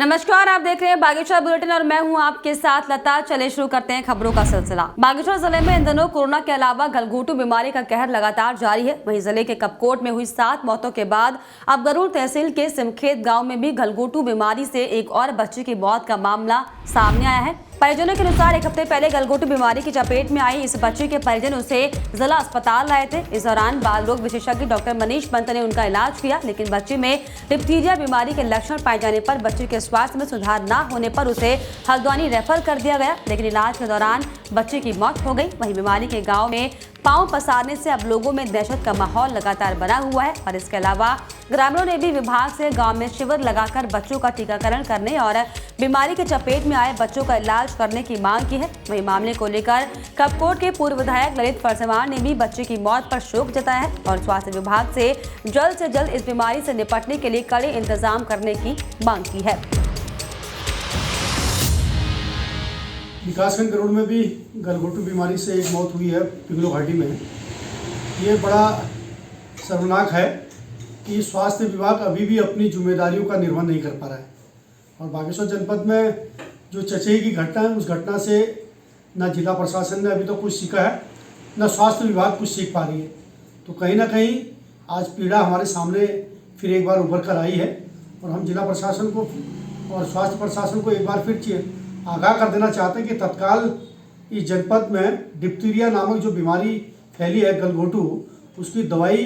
नमस्कार, आप देख रहे हैं बागेश्वर बुलेटिन और मैं हूं आपके साथ लता। चले शुरू करते हैं खबरों का सिलसिला। बागेश्वर जिले में इन दिनों कोरोना के अलावा गलघोटू बीमारी का कहर लगातार जारी है। वहीं जिले के कपकोट में हुई 7 मौतों के बाद अब गरुड़ तहसील के सिमखेत गांव में भी गलघोटू बीमारी से एक और बच्चे की मौत का मामला सामने आया है। परिजनों के अनुसार एक हफ्ते पहले गलघोटू बीमारी की चपेट में आई इस बच्चे के परिजन उसे जिला अस्पताल लाए थे। इस दौरान बाल रोग विशेषज्ञ डॉक्टर मनीष पंत ने उनका इलाज किया, लेकिन बच्चे में डिप्थीरिया बीमारी के लक्षण पाए जाने पर बच्चे के स्वास्थ्य में सुधार न होने पर उसे हल्द्वानी रेफर कर दिया गया, लेकिन इलाज के दौरान बच्चे की मौत हो गई। वहीं बीमारी के गाँव में पांव पसारने से अब लोगों में दहशत का माहौल लगातार बना हुआ है। और इसके अलावा ग्रामीणों ने भी विभाग से गांव में शिविर लगाकर बच्चों का टीकाकरण करने और बीमारी के चपेट में आए बच्चों का इलाज करने की मांग की है। वहीं मामले को लेकर कपकोट के पूर्व विधायक ललित फरसेवार ने भी बच्चे की मौत पर शोक जताया है और स्वास्थ्य विभाग से जल्द इस बीमारी से निपटने के लिए कड़े इंतजाम करने की मांग की है। विकासखंड गरुड़ में भी गलघोटू बीमारी से एक मौत हुई है पिंगलो घाटी में। ये बड़ा शर्मनाक है कि स्वास्थ्य विभाग अभी भी अपनी जिम्मेदारियों का निर्वहन नहीं कर पा रहा है। और बागेश्वर जनपद में जो चचेई की घटना है, उस घटना से न जिला प्रशासन ने अभी तो कुछ सीखा है, न स्वास्थ्य विभाग कुछ सीख पा रही है। तो कहीं ना कहीं आज पीड़ा हमारे सामने फिर एक बार उभर कर आई है और हम जिला प्रशासन को और स्वास्थ्य प्रशासन को एक बार फिर आगाह कर देना चाहते हैं कि तत्काल इस जनपद में डिप्थीरिया नामक जो बीमारी फैली है गलघोटू, उसकी दवाई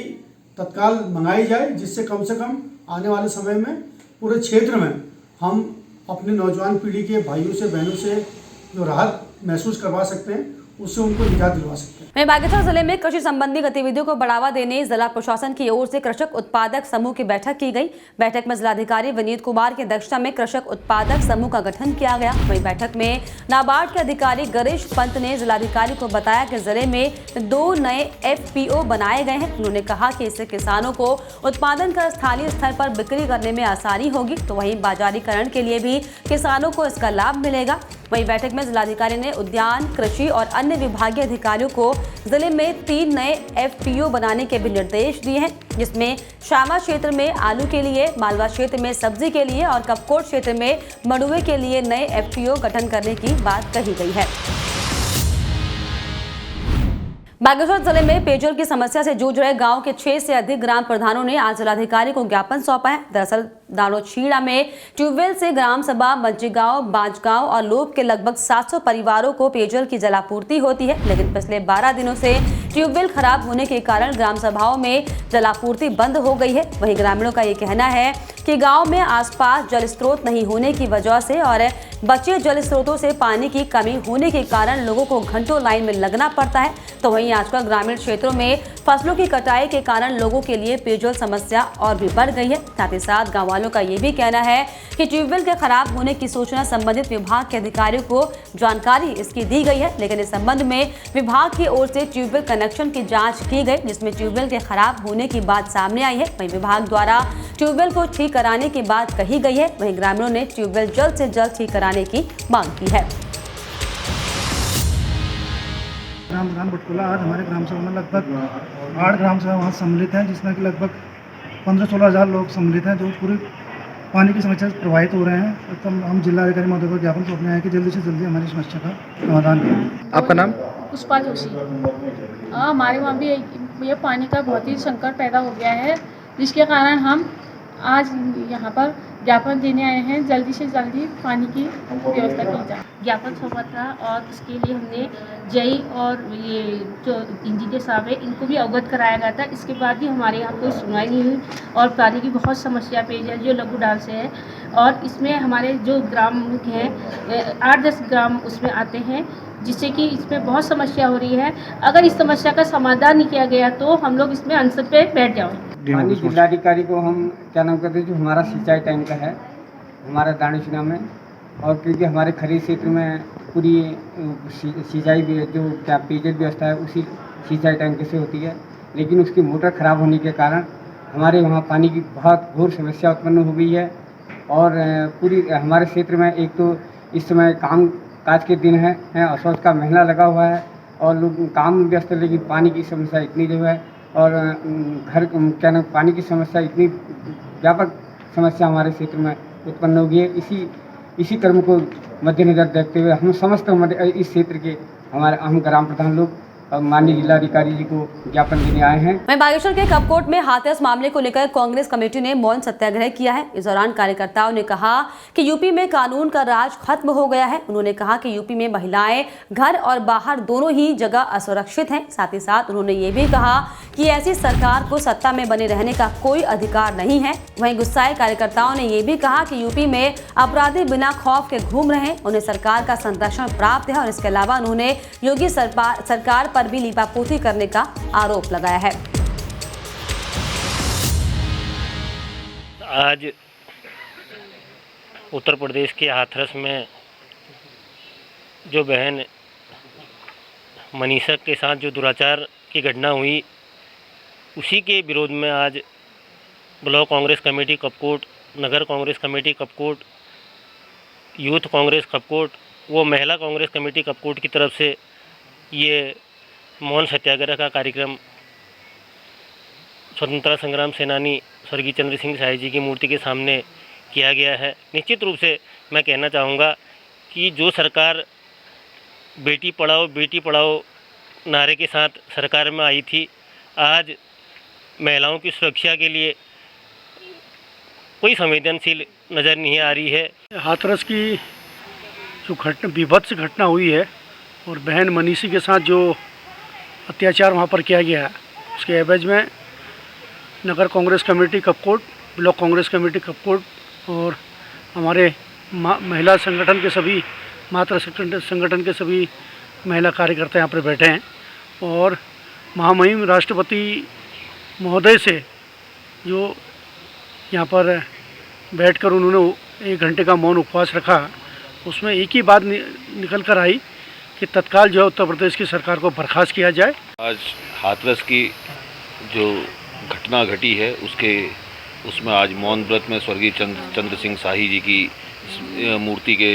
तत्काल मंगाई जाए, जिससे कम से कम आने वाले समय में पूरे क्षेत्र में हम अपने नौजवान पीढ़ी के भाइयों से बहनों से जो राहत महसूस करवा सकते हैं, उससे उनको निजात दिलवा सकते हैं। वहीं बागेश्वर जिले में कृषि संबंधी गतिविधियों को बढ़ावा देने जिला प्रशासन की ओर से कृषक उत्पादक समूह की बैठक की गई। बैठक में जिलाधिकारी विनीत कुमार की अध्यक्षता में कृषक उत्पादक समूह का गठन किया गया। वहीं बैठक में नाबार्ड के अधिकारी गिरीश पंत ने जिलाधिकारी को बताया कि जिले में 2 नए FPO बनाए गए हैं। उन्होंने कहा कि इससे किसानों को उत्पादन कर स्थानीय स्तर पर बिक्री करने में आसानी होगी, तो वहीं बाजारीकरण के लिए भी किसानों को इसका लाभ मिलेगा। वहीं बैठक में जिलाधिकारी ने उद्यान, कृषि और अन्य विभागीय अधिकारियों को जिले में 3 नए FPO बनाने के भी निर्देश दिए हैं, जिसमें शामा क्षेत्र में आलू के लिए, मालवा क्षेत्र में सब्जी के लिए और कपकोट क्षेत्र में मंडुवे के लिए नए FPO गठन करने की बात कही गई है। बागेश्वर जिले में पेयजल की समस्या से जूझ रहे गांव के 6 से अधिक ग्राम प्रधानों ने आज जिलाधिकारी को ज्ञापन सौंपा है। दरअसल दानोछीड़ा में ट्यूबवेल से ग्राम सभा, मज्जीगांव, बांजगांव और लोब के लगभग 700 परिवारों को पेयजल की जलापूर्ति होती है, लेकिन पिछले 12 दिनों से ट्यूबवेल खराब होने के कारण ग्राम सभाओं में जलापूर्ति बंद हो गई है। वहीं ग्रामीणों का ये कहना है कि गांव में आसपास जल स्रोत नहीं होने की वजह से और बचे जल स्रोतों से पानी की कमी होने के कारण लोगों को घंटों लाइन में लगना पड़ता है। तो वहीं आजकल ग्रामीण क्षेत्रों में फसलों की कटाई के कारण लोगों के लिए पेयजल समस्या और भी बढ़ गई है। साथ ही साथ गाँव वालों का ये भी कहना है कि ट्यूबवेल के खराब होने की सूचना संबंधित विभाग के अधिकारियों को जानकारी इसकी दी गई है, लेकिन इस संबंध में विभाग की ओर से ट्यूबवेल कनेक्शन की जांच की गई, जिसमें ट्यूबवेल के खराब होने की बात सामने आई है। वहीं विभाग द्वारा ट्यूबवेल को ठीक कराने की बात कही गई है। वहीं ग्रामीणों ने ट्यूबवेल जल्द से जल्द ठीक कराने की मांग की है। ग्राम प्रधान बटकुला आज हमारे ग्राम सभा में लगभग 8 ग्राम सभा वहाँ सम्मिलित हैं, जिसमें कि लगभग 15-16 हज़ार लोग सम्मिलित हैं, जो पूरी पानी की समस्या से प्रभावित हो रहे हैं। तो हम जिलाधिकारी महोदय को ज्ञापन सौंपने आए कि जल्दी से जल्दी हमारी समस्या का समाधान करें। आपका नाम? पुष्पा जोशी। हमारे वहाँ भी ये पानी का बहुत ही संकट पैदा हो गया है, जिसके कारण हम आज यहाँ पर ज्ञापन देने आए हैं, जल्दी से जल्दी पानी की व्यवस्था की जाए। ज्ञापन सौंपा था और इसके लिए हमने जय और ये जो इंजीनियर साहब है इनको भी अवगत कराया गया था। इसके बाद भी हमारे यहाँ कोई सुनवाई नहीं हुई और पानी की बहुत समस्या पेयजल जो लघु डाल से है, और इसमें हमारे जो ग्राम हैं 8-10 ग्राम उसमें आते हैं, जिससे कि इसमें बहुत समस्या हो रही है। अगर इस समस्या का समाधान नहीं किया गया तो हम लोग इसमें अनशन पे बैठ जाएंगे। पानी जिलाधिकारी को हम क्या नाम करते हैं, जो हमारा सिंचाई टैंक है हमारा दानिशना में, और क्योंकि हमारे खरीद क्षेत्र में पूरी सिंचाई जो क्या पेयजल व्यवस्था है उसी सिंचाई टैंक से होती है, लेकिन उसकी मोटर ख़राब होने के कारण हमारे वहाँ पानी की बहुत घोर समस्या उत्पन्न हो गई है। और पूरी हमारे क्षेत्र में एक तो इस समय काम काज के दिन है और का महीना लगा हुआ है और लोग काम व्यस्त, लेकिन पानी की समस्या इतनी जो है और घर क्या नाम पानी की समस्या इतनी व्यापक समस्या हमारे क्षेत्र में उत्पन्न होगी है। इसी क्रम को मद्देनजर देखते हुए हम समस्त इस क्षेत्र के हम ग्राम प्रधान लोग माननीय जिलाधिकारी जी को ज्ञापन देने आए हैं। वहीं बागेश्वर के कपकोट में हाथरस मामले को लेकर कांग्रेस कमेटी ने मौन सत्याग्रह किया है। इस दौरान कार्यकर्ताओं ने कहा कि यूपी में कानून का राज खत्म हो गया है। उन्होंने कहा कि यूपी में महिलाएं घर और बाहर दोनों ही जगह असुरक्षित हैं। साथ ही साथ उन्होंने ये भी कहा कि ऐसी सरकार को सत्ता में बने रहने का कोई अधिकार नहीं है। वहीं गुस्साए कार्यकर्ताओं ने ये भी कहा कि यूपी में अपराधी बिना खौफ के घूम रहे हैं, उन्हें सरकार का संरक्षण प्राप्त है और इसके अलावा उन्होंने योगी सरकार पर भी लीपापोती करने का आरोप लगाया है। आज उत्तर प्रदेश के हाथरस में जो बहन मनीषा के साथ जो दुराचार की घटना हुई, उसी के विरोध में आज ब्लॉक कांग्रेस कमेटी कपकोट, नगर कांग्रेस कमेटी कपकोट, यूथ कांग्रेस कपकोट व महिला कांग्रेस कमेटी कपकोट की तरफ से ये मौन सत्याग्रह का कार्यक्रम स्वतंत्रता संग्राम सेनानी स्वर्गीय चंद्र सिंह साही जी की मूर्ति के सामने किया गया है। निश्चित रूप से मैं कहना चाहूँगा कि जो सरकार बेटी पढ़ाओ नारे के साथ सरकार में आई थी, आज महिलाओं की सुरक्षा के लिए कोई संवेदनशील नज़र नहीं आ रही है। हाथरस की जो विभत्स घटना हुई है और बहन मनीषी के साथ जो अत्याचार वहाँ पर किया गया है, उसके एवज में नगर Congress committee Kapkot, block Congress committee Kapkot और हमारे महिला संगठन के सभी मातृ संगठन के सभी महिला कार्यकर्ता यहाँ पर बैठे हैं और महामहिम राष्ट्रपति महोदय से जो यहाँ पर बैठकर उन्होंने 1 घंटे का मौन उपवास रखा, उसमें एक ही बात निकल कर आई कि तत्काल जो है उत्तर प्रदेश की सरकार को बर्खास्त किया जाए। आज हाथरस की जो घटना घटी है उसमें आज मौन व्रत में स्वर्गीय चंद्र सिंह साही जी की मूर्ति के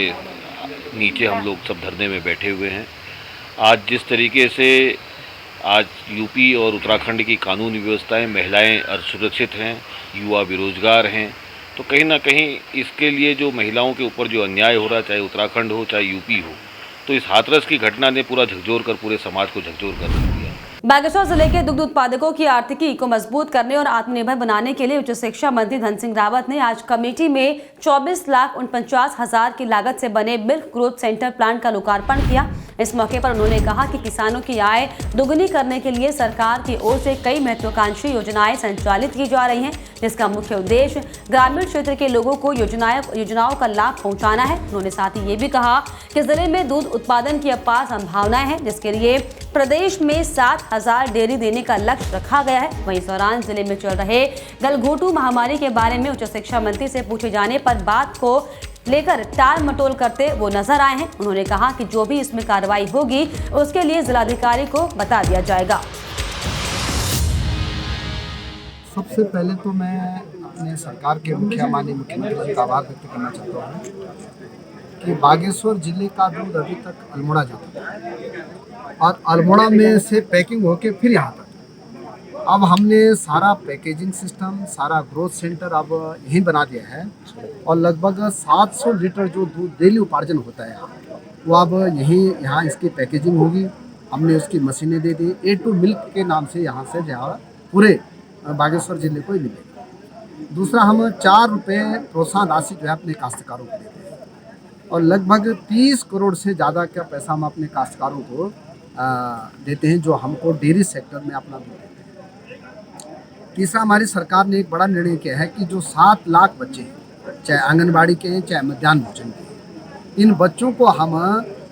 नीचे हम लोग सब धरने में बैठे हुए हैं। आज जिस तरीके से आज यूपी और उत्तराखंड की कानूनी व्यवस्थाएं, महिलाएं असुरक्षित हैं, युवा बेरोजगार हैं, तो कहीं ना कहीं इसके लिए जो महिलाओं के ऊपर जो अन्याय हो रहा है, चाहे उत्तराखंड हो चाहे यूपी हो, तो इस हाथरस की घटना ने पूरा झकझोर कर पूरे समाज को झकझोर कर दिया। बागेश्वर जिले के दुग्ध उत्पादकों की आर्थिकी को मजबूत करने और आत्मनिर्भर बनाने के लिए उच्च शिक्षा मंत्री धन सिंह रावत ने आज कमेटी में 24,49,000 की लागत से बने मिल्क ग्रोथ सेंटर प्लांट का लोकार्पण किया। इस मौके पर उन्होंने कहा कि किसानों की आय दोगुनी करने के लिए सरकार की ओर से कई महत्वाकांक्षी योजनाएं संचालित की जा रही हैं, जिसका मुख्य उद्देश्य ग्रामीण क्षेत्र के लोगों को योजनाओं का लाभ पहुंचाना है। उन्होंने साथ ही ये भी कहा कि जिले में दूध उत्पादन की अपार संभावनाएं हैं, जिसके लिए प्रदेश में 7,000 डेयरी देने का लक्ष्य रखा गया है। वहीं इस दौरान जिले में चल रहे गलघोटू महामारी के बारे में उच्च शिक्षा मंत्री से पूछे जाने पर बात को लेकर टाल मटोल करते वो नजर आए हैं। उन्होंने कहा कि जो भी इसमें कार्रवाई होगी उसके लिए जिलाधिकारी को बता दिया जाएगा। सबसे पहले तो मैं अपने सरकार के माननीय मुख्यमंत्री जी का आभार व्यक्त करना चाहता हूँ कि बागेश्वर जिले का दूध अभी तक अल्मोड़ा जाता था और अल्मोड़ा में से पैकिंग होके फिर यहाँ तक। अब हमने सारा पैकेजिंग सिस्टम, सारा ग्रोथ सेंटर अब यहीं बना दिया है और लगभग 700 लीटर जो दूध डेली उपार्जन होता है वो अब यहाँ इसकी पैकेजिंग होगी। हमने उसकी मशीनें दे दी। A2 मिल्क के नाम से यहाँ से पूरे बागेश्वर जिले को ही मिलेगा। दूसरा, हम 4 रुपये प्रोत्साहन राशि जो है अपने काश्तकारों को देते हैं और लगभग 30 करोड़ से ज़्यादा का पैसा हम अपने काश्तकारों को देते हैं जो हमको डेयरी सेक्टर में अपना दूध देते हैं। तीसरा, हमारी सरकार ने एक बड़ा निर्णय किया है कि जो 7 लाख बच्चे हैं, चाहे आंगनबाड़ी के हैं चाहे मध्याह्न भोजन के हैं, इन बच्चों को हम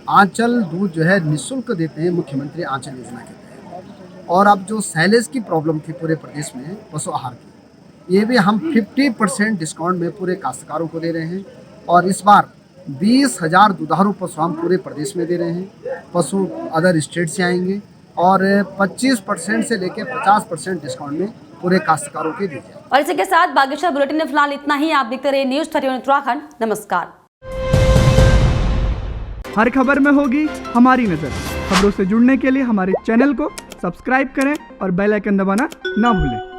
आंचल दूध जो है निःशुल्क देते हैं मुख्यमंत्री आंचल योजना के तहत। और अब जो सैलेज की प्रॉब्लम थी पूरे प्रदेश में पशु आहार की, ये भी हम 50% डिस्काउंट में पूरे काश्तकारों को दे रहे हैं और इस बार 20,000 दुधारू पशु हम पूरे प्रदेश में दे रहे हैं। पशु अदर स्टेट से आएंगे और 25% से लेकर 50% डिस्काउंट में पूरे काश्तकारों के दिए जाएंगे। और इसी के साथ बागेश्वर बुलेटिन में फिलहाल इतना ही। आप देखते रहिए न्यूज़ 31 उत्तराखंड। नमस्कार। हर खबर में होगी हमारी नजर। खबरों से जुड़ने के लिए हमारे चैनल को सब्सक्राइब करें और बेल आइकन दबाना ना भूलें।